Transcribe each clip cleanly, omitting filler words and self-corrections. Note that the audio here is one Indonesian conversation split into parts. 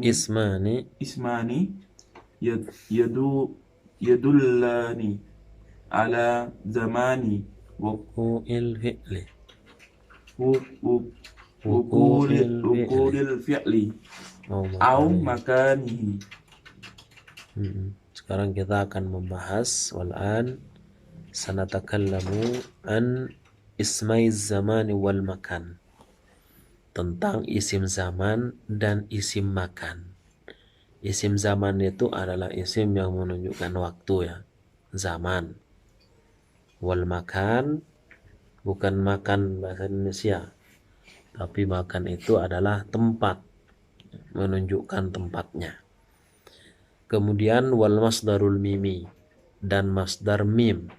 ismani yadu yadullani ala zamani wuqu'il fi'li wuqulil fi'li au makanihi. Sekarang kita akan membahas wal'an sanatakallamu an ismai zamani wal makan, tentang isim zaman dan isim makan. Isim zaman itu adalah isim yang menunjukkan waktu ya, zaman. Wal makan bukan makan bahasa Indonesia, tapi makan itu adalah tempat, menunjukkan tempatnya. Kemudian wal masdarul mimi, dan masdar mim.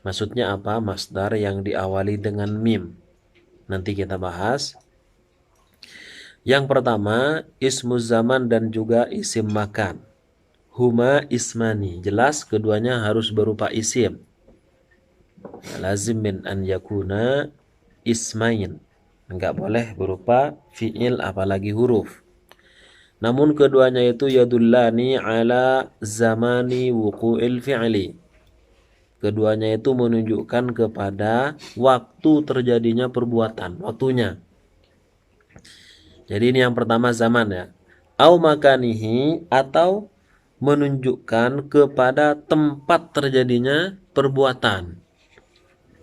Maksudnya apa? Masdar yang diawali dengan mim. Nanti kita bahas. Yang pertama, ismu zaman dan juga isim makan. Huma ismani, jelas keduanya harus berupa isim. Lazim min an yakuna ismain, enggak boleh berupa fi'il apalagi huruf. Namun keduanya itu yadullani ala zamani wuqu'il fi'li. Keduanya itu menunjukkan kepada waktu terjadinya perbuatan, waktunya. Jadi ini yang pertama zaman ya. Au makanihi, atau menunjukkan kepada tempat terjadinya perbuatan.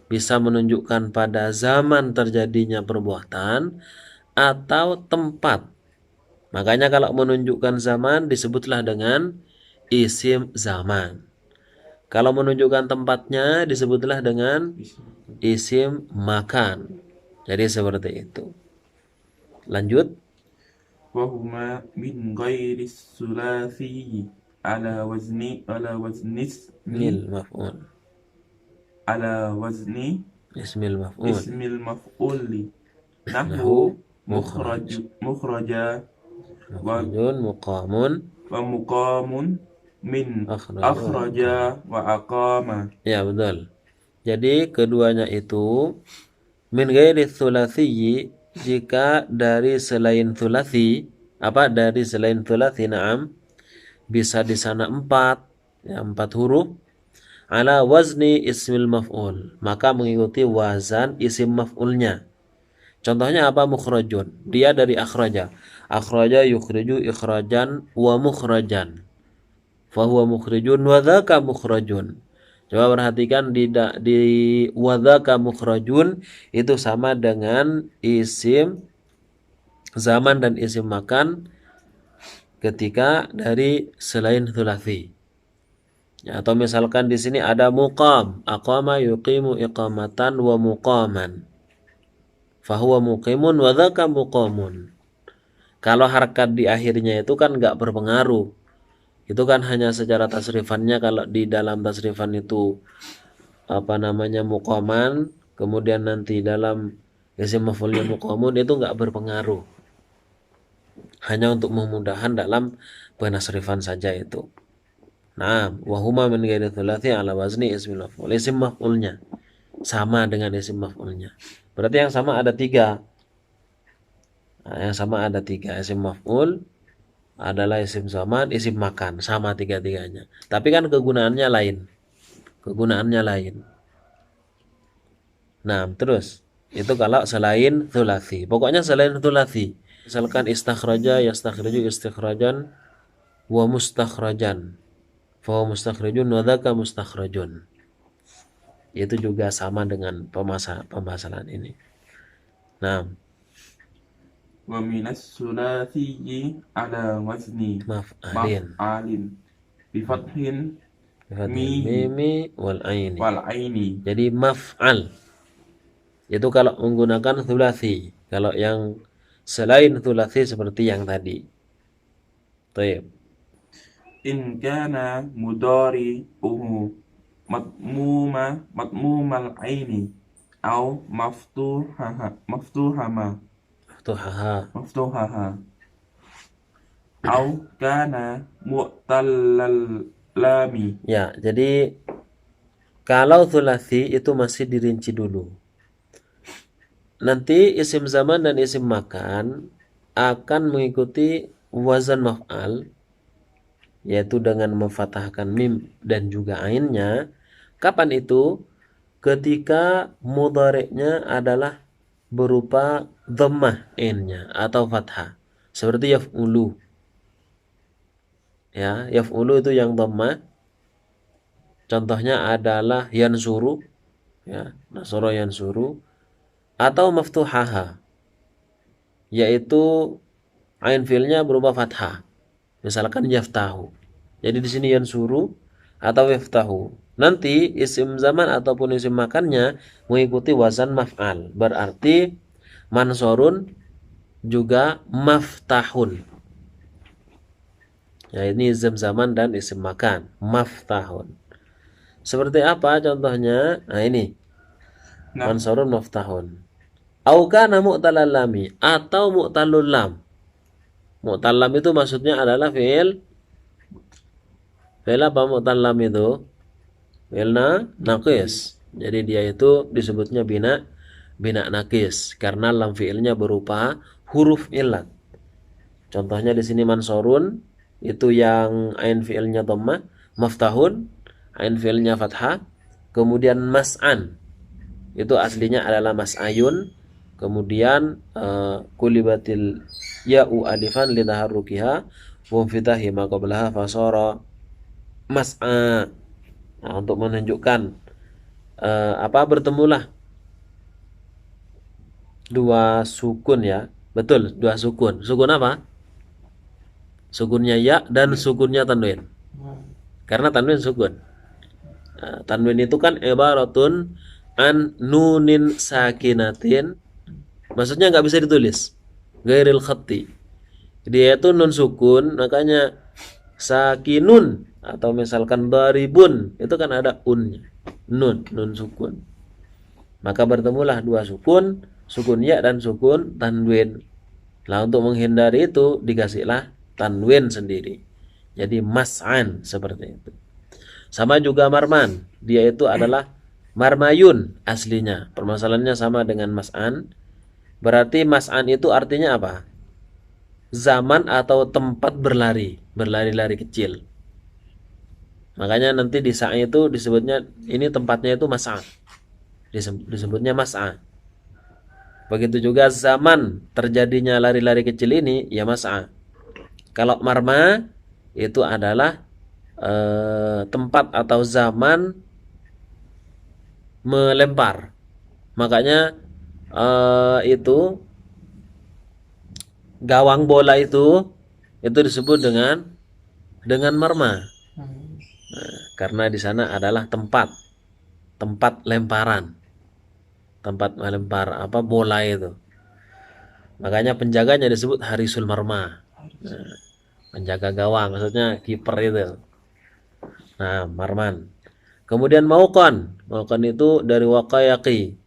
Bisa menunjukkan pada zaman terjadinya perbuatan atau tempat. Makanya kalau menunjukkan zaman disebutlah dengan isim zaman. Kalau menunjukkan tempatnya disebutlah dengan isim makan. Jadi seperti itu. Lanjut. Wahuma min ghairi sulasi ala wazni Ismil maf'ul. ala wazni Ismil maf'ul. ismil maf'uli nahwu mukhraja Mukhrajun muqamun wa muqamun min akhraja wa aqama. Ya betul. Jadi keduanya itu min ghairi thulathiyyi, jika dari selain thulathi, dari selain thulathi, na'am, bisa di sana 4 ya, 4 huruf, ala wazni ismil maf'ul, maka mengikuti wazan isim maf'ulnya. Contohnya apa? Mukhrajun, dia dari akhraja. Akhraja yukhriju ikhrajan wa mukhrajan, fahuwa mukhrijun wa dzaka mukhrajun. Coba perhatikan di wadzaka mukhrajun itu sama dengan isim zaman dan isim makan ketika dari selain thulathi. Ya, atau misalkan di sini ada muqam, aqama yuqimu iqamatan wa muqaman, fahuwa muqimun wa dzaka muqamun. Kalau harakat di akhirnya itu kan enggak berpengaruh. Itu kan hanya secara tasrifannya. Kalau di dalam tasrifan itu muqaman, kemudian nanti dalam isim maf'ulnya muqamun, itu enggak berpengaruh. Hanya untuk memudahkan dalam penasrifan saja itu. Nah, wahuma min ghairi thulathi ala wazni ismil maf'ul. Isim maf'ulnya sama dengan isim maf'ulnya. Berarti yang sama ada 3. Nah, yang sama ada 3. Isim maf'ul adalah isim zaman, isim makan, sama 3-tiganya. Tapi kan kegunaannya lain. Nah, terus itu kalau selain thulathi. Pokoknya selain thulathi. Misalkan istakhraja yastakhriju istikhrajan wa mustakhrajan, fa huwa mustakhrijun wa dzaka mustakhrajun. Itu juga sama dengan pembahasan ini. Nah, wa minas sulasi ala wazni maf'alin bi fathin mimi wal aini. Jadi maf'al itu kalau menggunakan thulathi. Kalau yang selain thulathi seperti yang tadi. Baik. In kana mudari'uhu matmumal aini au maftuhaha au kana mu'tallal lami. Ya, jadi kalau thulathi itu masih dirinci dulu. Nanti isim zaman dan isim makan akan mengikuti wazan maf'al, yaitu dengan memfathahkan mim dan juga ainnya. Kapan itu? Ketika mudhari'nya adalah berupa dhammah ainnya atau fathah. Seperti yaf'ulu. Ya, yaf'ulu itu yang dhammah. Contohnya adalah yansuru, ya, nasara yansuru, atau maftuhaha, yaitu ain fi'ilnya berupa fathah. Misalkan yaftahu. Jadi di sini yansuru atau yaftahu. Nanti isim zaman ataupun isim makannya mengikuti wazan maf'al. Berarti mansorun juga maftahun. Ya, ini isim zaman dan isim makan, maftahun. Seperti apa contohnya? Nah, ini Nah, mansorun maftahun. Au kana mu'talal lami atau mu'talul lam. Mu'tal lam itu maksudnya adalah fi'il apa mu'tal lam itu? Fi'il naqis. Jadi dia itu disebutnya bina nakis karena lam fi'ilnya berupa huruf illat. Contohnya di sini mansorun itu yang ain fi'ilnya dhammah, maftahun ain fi'ilnya fathah, kemudian mas'an itu aslinya adalah mas'ayun, kemudian kulibatil ya'u alifan litaharrukiha wa fitahi ma qablaha fasara mas'a. Nah, untuk menunjukkan bertemulah dua sukun, ya. Betul, dua sukun. Sukun apa? Sukunnya ya dan sukunnya tanwin. Karena tanwin sukun. Nah, tanwin itu kan ibaratun an nunin sakinatin. Maksudnya nggak bisa ditulis. Gairil khatti. Dia itu nun sukun, makanya sakinun atau misalkan daribun itu kan ada unnya. Nun sukun. Maka bertemulah dua sukun, sukun ya dan sukun tanwin. Nah, untuk menghindari itu dikasihlah tanwin sendiri. Jadi mas'an seperti itu. Sama juga marman, dia itu adalah marmayun aslinya. Permasalahannya sama dengan mas'an. Berarti mas'an itu artinya apa? Zaman atau tempat berlari-lari kecil. Makanya nanti di sa'i itu disebutnya, ini tempatnya itu mas'a. Disebutnya mas'a. Begitu juga zaman terjadinya lari-lari kecil ini ya mas'a. Kalau marma itu adalah tempat atau zaman melempar. Makanya itu gawang bola itu disebut dengan marma. Nah, karena di sana adalah tempat lemparan, tempat melempar bola itu. Makanya penjaganya disebut harisul marma. Nah, penjaga gawang, maksudnya kiper itu. Nah, marman. Kemudian mauqan itu dari waqayaqi.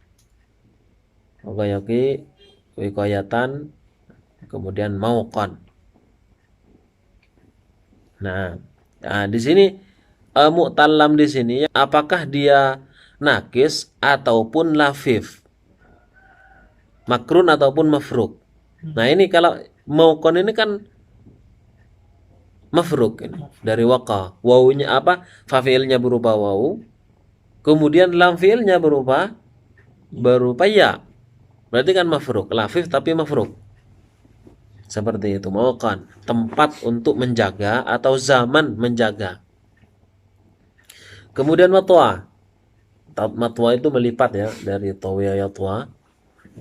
Waqayaqi wiqayatan, kemudian mauqan. Nah, di sini mu'tallam di sini apakah dia nakis ataupun lafif, makrun ataupun mafruk. Nah, ini kalau mauqan ini kan mafruk ini dari waqa. Wawunya apa? Fa fi'ilnya berupa wawu. Kemudian lam fi'ilnya berupa ya. Berarti kan mafruk, lafif tapi mafruk. Seperti itu, mauqan, tempat untuk menjaga atau zaman menjaga. Kemudian matwa. Matwa itu melipat ya, dari tawiya yatwa.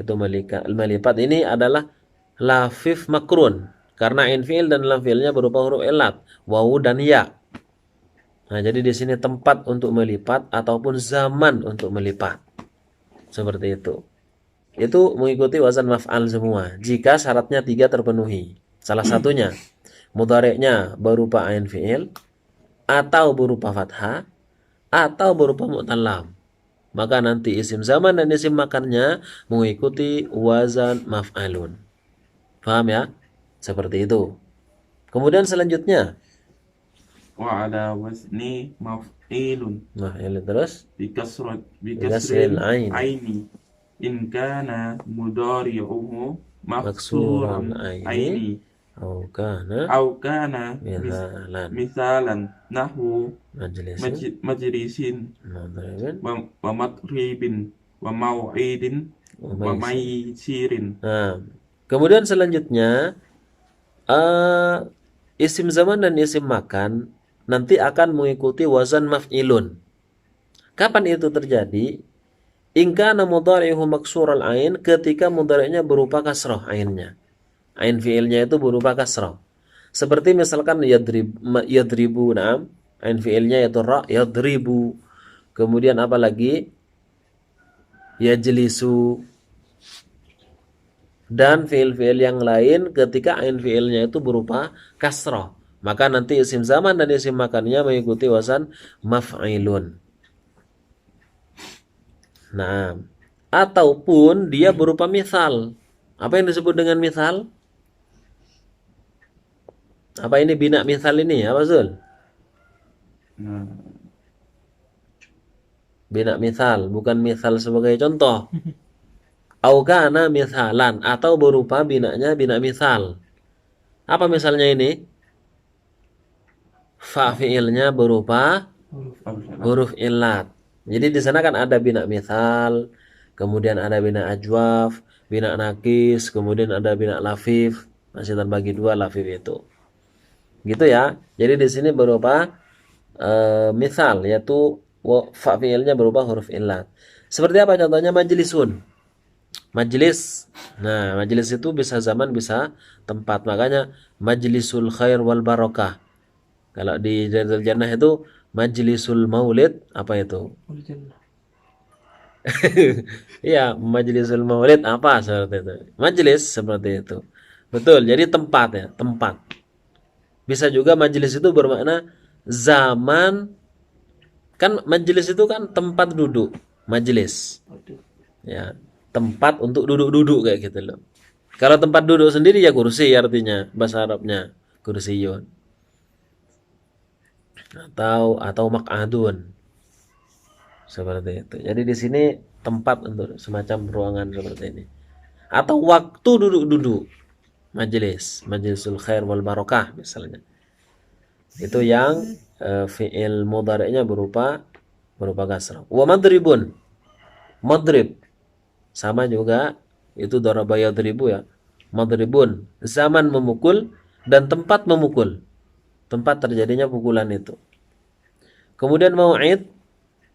Itu melipat. Ini adalah lafif makrun. Karena in fi'il dan lam fi'ilnya berupa huruf ilat, wawu dan ya. Nah, jadi di sini tempat untuk melipat ataupun zaman untuk melipat. Seperti itu. Itu mengikuti wazan maf'al semua. Jika syaratnya 3 terpenuhi. Salah satunya mudhari'nya berupa ain fi'il atau berupa fathah atau berupa mu'tallam. Maka nanti isim zaman dan isim makannya mengikuti wazan maf'alun. Paham ya? Seperti itu. Kemudian selanjutnya wa ala wazni maf'ilun. Nah, ini terus Bikasril bikasril ain. aini. In kana mudari'uhu Maksurul maksuran aini. aini. Au kana Au kana mithalan misalan nahu majlisin majlisin madribin wa matribin wa mau'idin wa wa maisi. maisirin. Nah, kemudian selanjutnya isim zaman dan isim makan nanti akan mengikuti wazan maf'ilun. Kapan itu terjadi? In kana mudhari'uhu maksural ain, ketika mudhari'nya berupa kasrah ainnya. Ain fi'ilnya itu berupa kasrah. Seperti misalkan yadribu, na'am. Ain fi'ilnya yaitu ra, yadribu. Kemudian apa lagi? Yajlisu. Dan fi'il-fi'il yang lain ketika ain fi'ilnya itu berupa kasrah, maka nanti isim zaman dan isim makannya mengikuti wazan maf'ilun. Nah, ataupun dia berupa misal. Apa yang disebut dengan misal? Apa ini bina misal ini? Apa Zul? Nah, Bina misal, bukan misal sebagai contoh. Au kana misalan, atau berupa binanya bina misal. Apa misalnya ini? Fa fi'ilnya berupa huruf illat. Jadi di sana kan ada bina misal, kemudian ada bina ajwaf, bina nakis, kemudian ada bina lafif. Masih terbagi dua lafif itu. Gitu ya. Jadi di sini berupa misal, yaitu fa fi'ilnya berupa huruf illat. Seperti apa contohnya? Majlisun. Majlis. Nah, majlis itu bisa zaman bisa tempat. Makanya majlisul khair wal barakah. Kalau di Jannah Jannah itu majlisul maulid, apa itu? Iya, majlisul maulid apa seperti itu. Majlis seperti itu. Betul, jadi tempat ya, tempat. Bisa juga majlis itu bermakna zaman, kan majlis itu kan tempat duduk, majlis. Ya, tempat untuk duduk-duduk kayak gitu loh. Kalau tempat duduk sendiri ya kursi artinya bahasa Arabnya, kursiyun. Atau maq'adun. Seperti itu. Jadi di sini tempat untuk semacam ruangan seperti ini. Atau waktu duduk-duduk. Majlisul khair wal barakah misalnya. Itu yang fi'il mudhari'nya berupa kasrah. Wa madribun. Madrib sama juga itu daraba yadribu ya. Madribun, zaman memukul dan tempat memukul. Tempat terjadinya pukulan itu. Kemudian mau'id,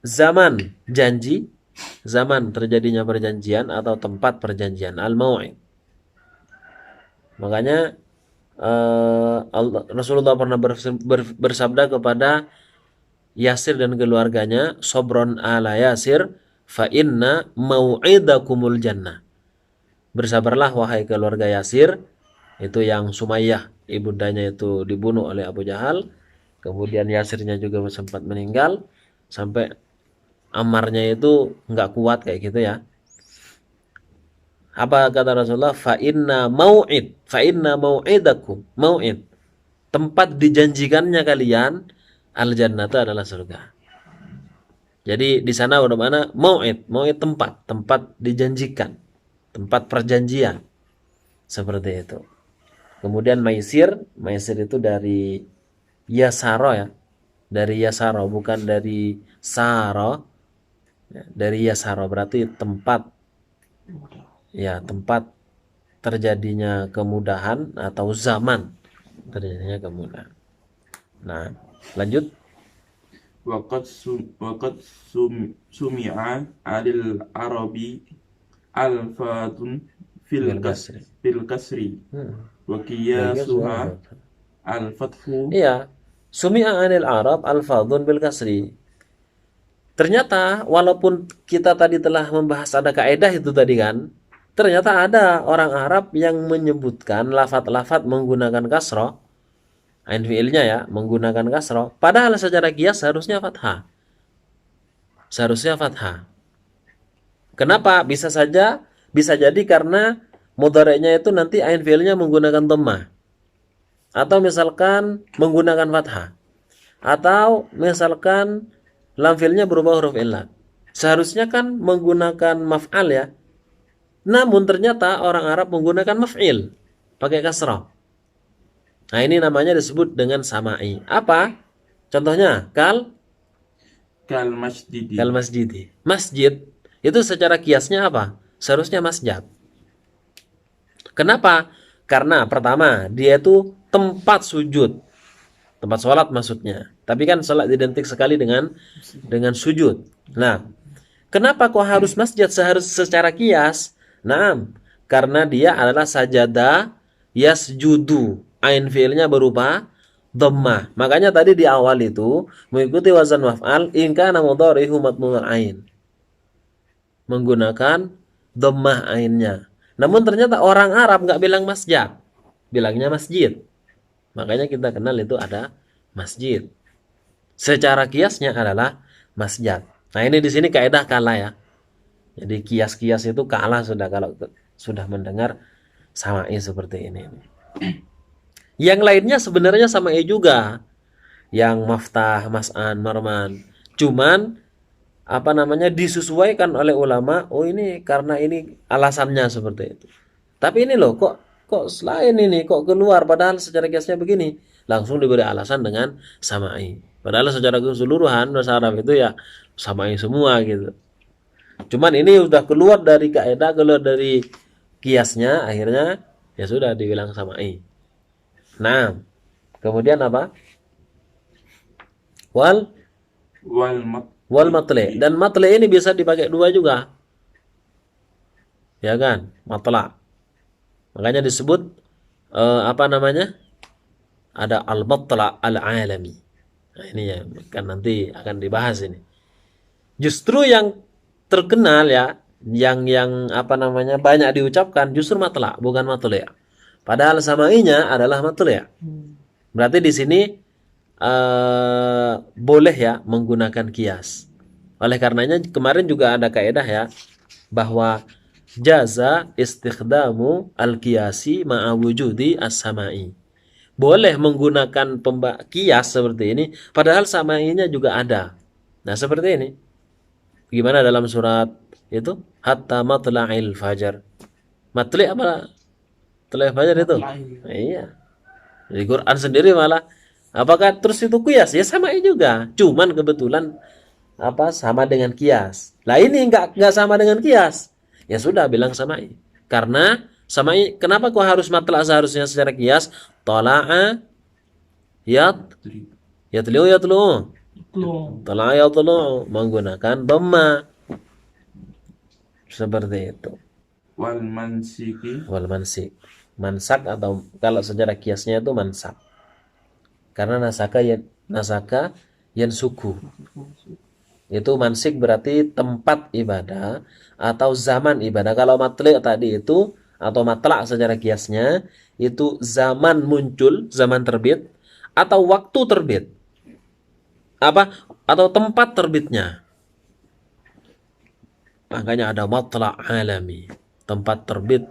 zaman janji, zaman terjadinya perjanjian atau tempat perjanjian, al-mau'id. Makanya Rasulullah pernah bersabda kepada Yasir dan keluarganya, sobron ala Yasir fa inna mau'idakumul jannah. Bersabarlah wahai keluarga Yasir, itu yang Sumayyah ibundanya itu dibunuh oleh Abu Jahal. Kemudian Yasirnya juga sempat meninggal sampai amarnya itu nggak kuat kayak gitu ya. Apa kata Rasulullah? Fa inna mau'idakum, mau'id, tempat dijanjikannya kalian al jannatu adalah surga. Jadi di sana udah mana mau'id tempat dijanjikan, tempat perjanjian. Seperti itu. Kemudian maisir itu dari yasaro ya. Dari yasaro, bukan dari saro. Ya, dari yasaro berarti tempat, ya, tempat terjadinya kemudahan atau zaman terjadinya kemudahan. Nah, lanjut. Waqad sumi'a alil arabi alfatun fil kasri wa qiyasuha al fathu. Iya, sumi'a anil Arab al-fadhun bil kasri. Ternyata walaupun kita tadi telah membahas ada kaidah itu tadi kan, ternyata ada orang Arab yang menyebutkan lafat-lafat menggunakan kasroh, ain fiilnya ya, menggunakan kasroh, padahal secara qiyas seharusnya fathah. Seharusnya fathah. Kenapa? Bisa jadi karena mudhari'nya itu nanti ain fiilnya menggunakan dhammah. Atau misalkan menggunakan fathah, atau misalkan lam fi'ilnya berubah huruf illat. Seharusnya kan menggunakan maf'al ya. Namun ternyata orang Arab menggunakan maf'il pakai kasrah. Nah, ini namanya disebut dengan samai. Apa? Contohnya, kal masjidi. masjidi. Masjid itu secara kiasnya apa? Seharusnya masjid. Kenapa? Karena pertama, dia itu tempat sujud. Tempat sholat maksudnya. Tapi kan sholat identik sekali dengan sujud. Nah, kenapa kok harus masjid secara kias? Nah, karena dia adalah sajadah yasjudu. Ain fiilnya berupa dhammah. Makanya tadi di awal itu mengikuti wazan maf'al in kana mudhari'uhu madmumul ain. Menggunakan dhammah ainnya. Namun ternyata orang Arab nggak bilang masjid, bilangnya masjid. Makanya kita kenal itu ada masjid. Secara kiasnya adalah masjid. Nah, ini di sini kaidah kalah ya. Jadi kias-kias itu kalah sudah kalau sudah mendengar samai seperti ini. Yang lainnya sebenarnya samai juga. Yang maftah, mas'an, marman. Cuman apa namanya disesuaikan oleh ulama, oh ini karena ini alasannya seperti itu. Tapi ini loh kok selain ini kok keluar padahal secara kiasnya begini, langsung diberi alasan dengan samai. Padahal secara keseluruhan bahasa Arab itu ya samai semua gitu. Cuman ini udah keluar dari kaidah, keluar dari kiasnya, akhirnya ya sudah dibilang samai. Nah, kemudian apa? Wal matle. Dan matle ini bisa dipakai dua juga. Ya kan? Matla. Makanya disebut apa namanya? Ada al-matla al-alami. Nah, ini ya kan nanti akan dibahas ini. Justru yang terkenal ya, yang apa namanya banyak diucapkan justru matla, bukan matle ya. Padahal samainya adalah matle ya. Berarti di sini boleh ya menggunakan kias. Oleh karenanya kemarin juga ada kaidah ya bahwa jaza istikhdamu al-qiyasi ma'a wujudi as-samai. Boleh menggunakan kias seperti ini padahal samainya juga ada. Nah, seperti ini. Gimana dalam surat itu? Hatta matla'il fajar. Matli apa? Matla'il fajar itu? Iya. Di Quran sendiri malah apakah terus itu kias? Ya sama juga. Cuman kebetulan apa sama dengan kias. Lah ini enggak sama dengan kias. Ya sudah bilang samai. Karena samai kenapa kok harus matla seharusnya secara kias? Tala'a yatlu. Tala'a yatlu menggunakan dhamma. Seperti itu. Wal mansik. Mansak atau kalau secara kiasnya itu mansak. Karena nasaka yan suku. Itu mansik berarti tempat ibadah atau zaman ibadah. Kalau matli tadi itu atau matla secara kiasnya itu zaman muncul, zaman terbit atau waktu terbit. Apa? Atau tempat terbitnya. Makanya ada matla alami, tempat terbit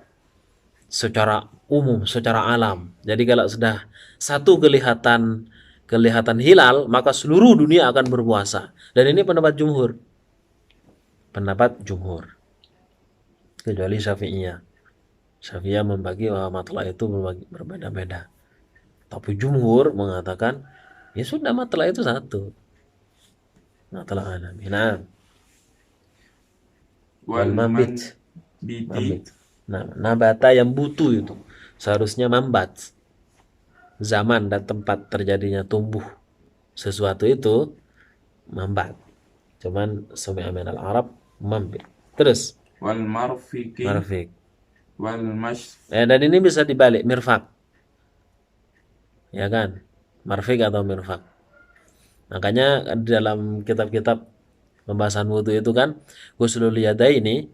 secara umum, secara alam. Jadi kalau sudah satu kelihatan hilal, maka seluruh dunia akan berpuasa. Dan ini pendapat jumhur. Kecuali Syafi'iyah. Syafi'iyah membagi bahwa matla itu berbeda-beda. Tapi jumhur mengatakan, ya sudah matla itu satu. Matla alami. Nah, wal mambit. Nah, nabata yang butuh itu seharusnya mambat. Zaman dan tempat terjadinya tumbuh sesuatu itu mambat. Cuman sumi aminal Arab mambit. Terus wal marfik. Dan ini bisa dibalik mirfak. Ya kan? Marfik atau mirfak. Makanya dalam kitab-kitab pembahasan wudu itu kan ghuslul yadaini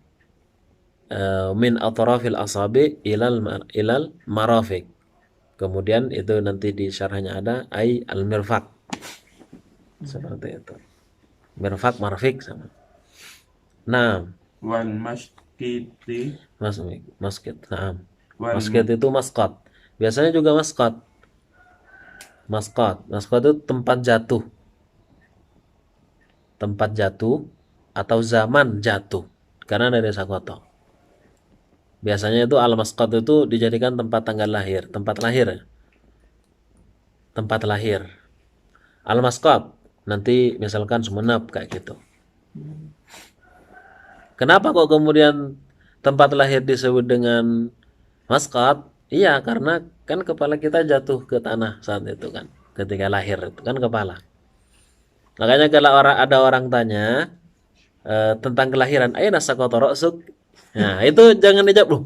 min atrafil asabi ilal marafiq. Kemudian itu nanti di syarahnya ada ai al mirfaq. Seperti itu. Mirfaq marfiq sama. Nah, wal maskiti. Masket. Nah, masket itu masqat. Biasanya juga masqat. Masqat itu tempat jatuh. Tempat jatuh atau zaman jatuh. Karena dari sakoto. Biasanya itu al-masqat itu dijadikan tempat tanggal lahir, tempat lahir. tempat lahir. Al-masqat, nanti misalkan Sumenep kayak gitu. Kenapa kok kemudian tempat lahir disebut dengan masqat? Iya, karena kan kepala kita jatuh ke tanah saat itu kan. Ketika lahir itu kan kepala. Makanya kalau ada orang tanya tentang kelahiran, aina saqata ra'suk? Nah, itu jangan dijawab loh.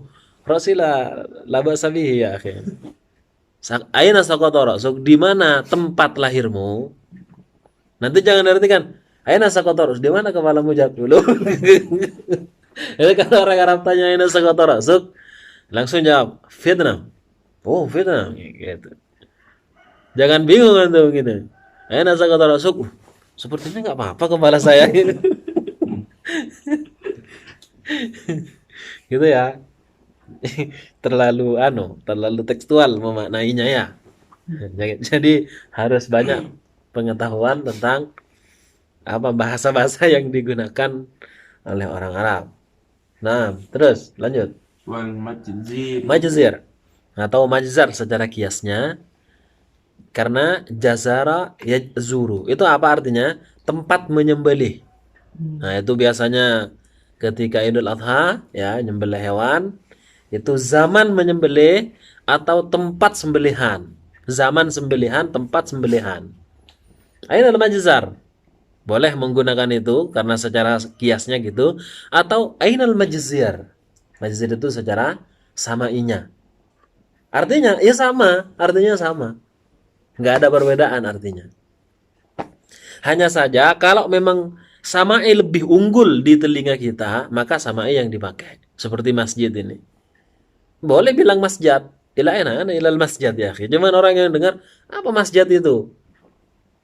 Rasila laba sabihi ya akhi. Aina saqata ra'suk? Di mana tempat lahirmu? Nanti jangan diartikan aina saqata ra'suk? Di mana kepalamu jatuh dulu? Jadi kalau orang Arab tanya aina saqata ra'suk, langsung jawab Vietnam. Oh, Vietnam gitu. Jangan bingung antum gitu. Aina saqata ra'suk? Sepertinya nggak apa-apa kepala saya gitu. Gitu ya. terlalu tekstual memaknainya ya. Jadi harus banyak pengetahuan tentang apa bahasa-bahasa yang digunakan oleh orang Arab. Nah, terus lanjut. Wal majzir. Majzir atau majzar secara kiasnya, karena jazara yazuru itu apa artinya? Tempat menyembelih. Nah, itu biasanya ketika Idul Adha ya, nyembelih hewan, itu zaman menyembelih atau tempat sembelihan. Zaman sembelihan, tempat sembelihan. Ainal majzar. Boleh menggunakan itu karena secara kiasnya gitu, atau ainal majzir. Majzir itu secara samainya. Artinya ya sama, artinya sama. Nggak ada perbedaan artinya. Hanya saja kalau memang sama'i lebih unggul di telinga kita, maka sama'i yang dipakai. Seperti masjid ini. Boleh bilang masjid. Ila enak, ilal masjid ya. Cuman orang yang dengar, apa masjid itu?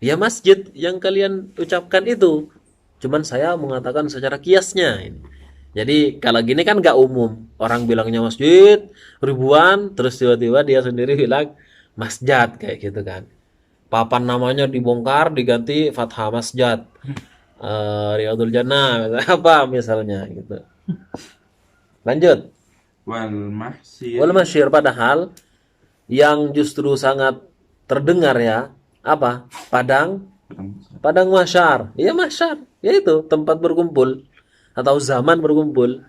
Ya masjid yang kalian ucapkan itu. Cuman saya mengatakan secara kiasnya ini. Jadi kalau gini kan nggak umum. Orang bilangnya masjid ribuan, terus tiba-tiba dia sendiri bilang masjid kayak gitu kan. Papan namanya dibongkar diganti Fathah Masjid, Riyadul Jannah apa misalnya gitu. Lanjut. Wal masyir, padahal yang justru sangat terdengar ya apa? Padang masyar. Iya masyar, yaitu tempat berkumpul atau zaman berkumpul,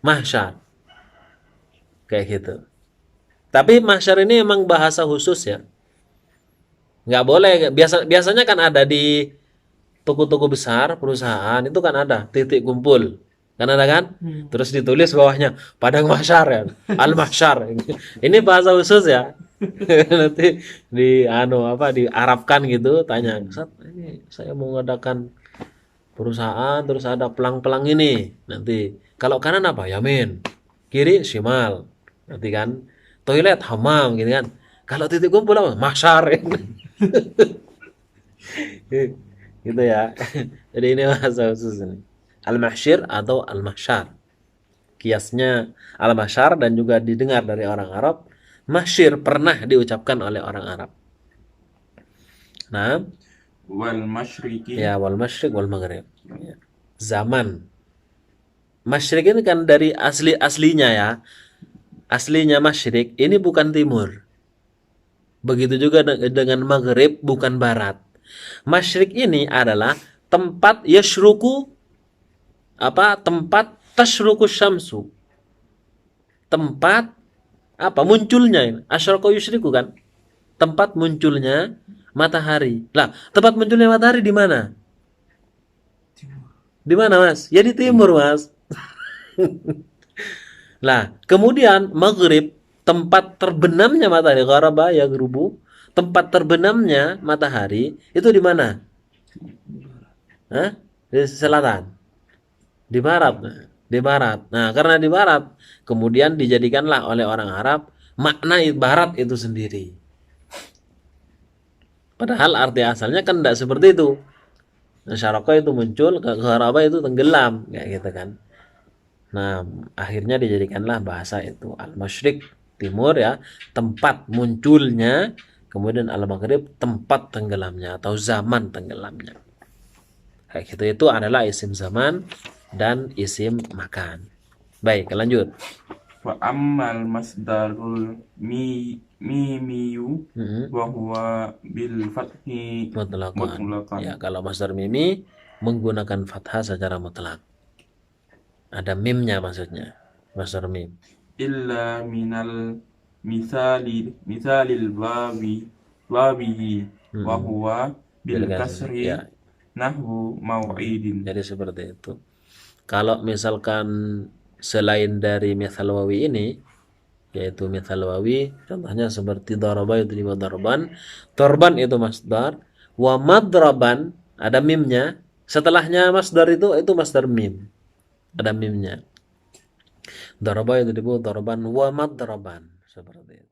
masyar kayak gitu. Tapi masyar ini emang bahasa khusus ya. Nggak boleh, biasanya kan ada di toko-toko besar perusahaan itu kan ada titik kumpul kan, ada kan, terus ditulis bawahnya Padang Masyar ya, Al Masyar. Ini bahasa khusus ya. Nanti diarabkan gitu, tanya Ustaz, ini saya mau ngadakan perusahaan terus ada pelang-pelang ini, nanti kalau kanan apa, Yamin, kiri Shimal, nanti kan toilet Hammam gitu kan. Kalau titik kumpul apa, Masyar. Gitu ya. Jadi ini bahasa khusus ini. Al-mahsyir atau al-mahsyar. Kiasnya al-mahsyar dan juga didengar dari orang Arab. Mahsyir pernah diucapkan oleh orang Arab. Nah, wal masyriki. Ya, wal masyrik wal maghrib. Ya. Zaman. Masyrik ini kan dari aslinya ya. Aslinya masyrik ini bukan timur. Begitu juga dengan maghrib, bukan barat. Masyrik ini adalah tempat yashruku, tempat tashruku syamsu. Tempat munculnya, asyraka yusyriku kan. Tempat munculnya matahari. Lah, tempat munculnya matahari di mana? Di mana, Mas? Ya di timur, Mas. Lah, kemudian maghrib, tempat terbenamnya matahari, gharaba ya gerubu, tempat terbenamnya matahari itu di mana? Di selatan, di barat, Nah, karena di barat, kemudian dijadikanlah oleh orang Arab makna barat itu sendiri. Padahal arti asalnya kan tidak seperti itu. Syaraka itu muncul, gharaba itu tenggelam, kayak gitu kan. Nah, akhirnya dijadikanlah bahasa itu al-masyrik, timur ya, tempat munculnya, kemudian al-maghrib, tempat tenggelamnya atau zaman tenggelamnya. Kayak gitu, itu adalah isim zaman dan isim makan. Baik, lanjut. Fa ammal masdarul mimiyu wa huwa bil fathi Mutlaqan. mutlaqan. Ya, kalau masdar mimi menggunakan fathah secara mutlak. Ada mimnya maksudnya. Masdar mim. Illa minal misalil wabihi wa huwa bil kasri Ya, nahwu mau'idin. jadi seperti itu. Kalau misalkan selain dari mithal wawi ini, yaitu mithal wawi, contohnya seperti daraba itu lima darban. Darban itu masdar, wa madraban ada mimnya. Setelahnya masdar itu masdar mim. Ada mimnya. Daraba itu darban wa madraban, seperti itu.